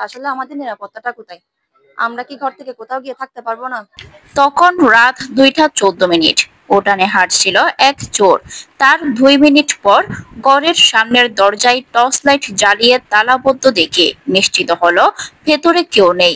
আসলে আমাদের নিরাপত্তাটা কোথায়? আমরা কি ঘর থেকে কোথাও গিয়ে থাকতে পারবো না? তখন রাত 2টা 14 মিনিট। উঠানে হাঁটছিল এক চোর। তার 2 মিনিট পর ঘরের সামনের দরজায় টর্চ লাইট জ্বালিয়ে তালাবদ্ধ দেখে নিশ্চিত হলো ভেতরে কেউ নেই।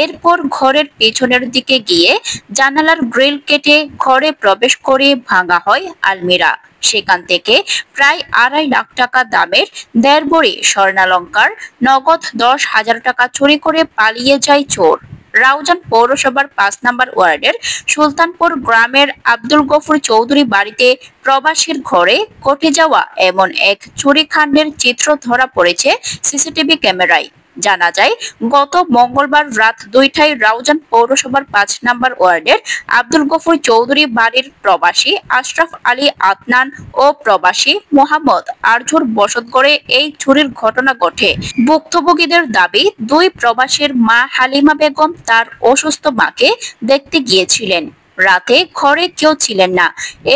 এরপর ঘরের পেছনের দিকে গিয়ে জানালার গ্রিল কেটে ঘরে প্রবেশ করে ভাঙা হয় আলমিরা। সেখান থেকে প্রায় 2.5 লাখ টাকা দামের 1.5 ভরি স্বর্ণালংকার, নগদ 10,000 টাকা চুরি করে পালিয়ে যায় চোর। রাউজান পৌরসভার 5 নম্বর ওয়ার্ডের সুলতানপুর গ্রামের আব্দুল গফুর চৌধুরী বাড়িতে প্রবাসীর ঘরে ঘটে যাওয়া এমন এক চুরিকাণ্ডের চিত্র ধরা পড়েছে সিসিটিভি ক্যামেরায়। জানা যায়, গত মঙ্গলবার রাত 2টায় রাউজান পৌরসভার 5 নম্বর ওয়ার্ডের আব্দুল গফুর চৌধুরী বাড়ির প্রবাসী আশরাফ আলী আদনান ও প্রবাসী মোহাম্মদ আরজুর বসতঘরে এই চুরির ঘটনা ঘটে। ভুক্তভোগীদের দাবি, দুই প্রবাসীর মা হালিমা বেগম তার অসুস্থ মাকে দেখতে গিয়েছিলেন। রাতে ঘরে কেউ ছিলেন না।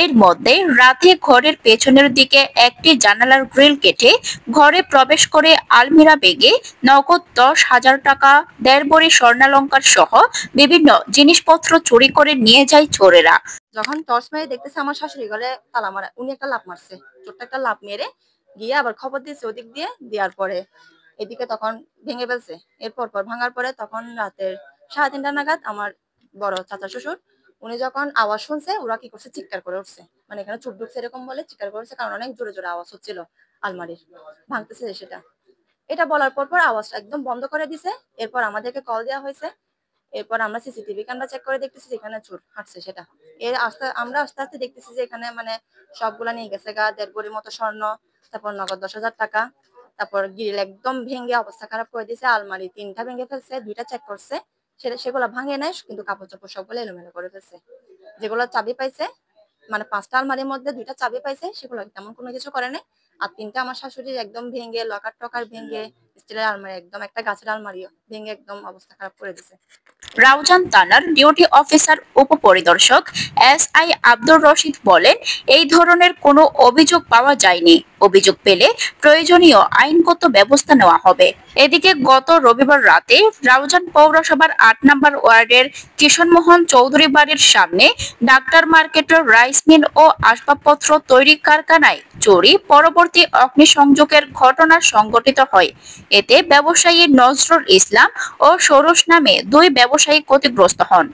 এর মধ্যে রাতে ঘরের পেছনের দিকে একটি জানালার গ্রিল কেটে ঘরে প্রবেশ করে আলমিরা ভেঙে নগদ 10,000 টাকা, 1.5 ভরি স্বর্ণালংকার সহ বিভিন্ন জিনিসপত্র চুরি করে নিয়ে যায় চোরেরা। যখন টর্চ মেরে দেখতেছে আমার শাশুড়ি ঘরে তালা মারা, উনি একটা লাফ মারছে, ছোট্ট একটা লাফ মেরে গিয়ে আবার খবর দিয়েছে ওদিক দিয়ে, দেওয়ার পরে এদিকে তখন ভেঙে ফেলছে। এরপর ভাঙার পরে তখন রাতের 3:30 নাগাদ আমার বড় চাচা শ্বশুর উনি যখন আওয়াজ শুনছে, ওরা কি করছে, চিৎকার করে উঠছে। মানে এখানে চুপ ঢুকছে এরকম বলে চিৎকার করেছে, কারণ অনেক জোরে জোরে আওয়াজ হচ্ছিল আলমারির ভাঙতেছে সেটা। এটা বলার পর আওয়াজটা একদম বন্ধ করে দিছে। এরপর আমাদেরকে কল দেওয়া হয়েছে। এরপর আমরা সিসিটিভি ক্যামেরা চেক করে দেখতেছি যেখানে চোর হাঁটছে সেটা। আমরা আস্তে আস্তে দেখতেছি যে এখানে মানে সবগুলা নিয়ে গেছে গা, 1.5 ভরির মতো স্বর্ণ, তারপর নগদ 10,000 টাকা, তারপর গ্রিল একদম ভেঙে অবস্থা খারাপ করে দিয়েছে। আলমারি 3টা ভেঙে ফেলছে, 2টা চেক করছে, সেগুলা ভাঙে নাই, কিন্তু কাপড় চোপড় সবগুলো এলোমেলো করে ফেলছে। যেগুলো চাবি পাইছে, মানে 5টা আলমারির মধ্যে 2টা চাবি পাইছে, সেগুলো তেমন কোনো কিছু করে নাই। আর 3টা আমার শাশুড়ির একদম ভেঙে, লকার টকার ভেঙে, স্টিলের আলমারি একদম একটা গাছের আলমারি ভেঙে একদম অবস্থা খারাপ করে দিছে। রাউজান থানার ডিউটি অফিসার উপপরিদর্শক SI আব্দুর রশিদ বলেন, এই ধরনের কোনো অভিযোগ পাওয়া যায়নি। অভিযোগ পেলে প্রয়োজনীয় আইনগত ব্যবস্থা নেওয়া হবে। এদিকে গত রবিবার রাতে রাউজান পৌরসভার 8 নম্বর ওয়ার্ডের কিশনমোহন চৌধুরী বাড়ির সামনে ডাক্তার মার্কেটের রাইস মিল ও আসবাবপত্র তৈরি কারখানায় চুরি পরবর্তী অগ্নিসংযোগের ঘটনা সংঘটিত হয়। এতে ব্যবসায়ী নজরুল ইসলাম ও সরোজ নামে 2 ব্যবসায়ী ক্ষতিগ্রস্ত হন।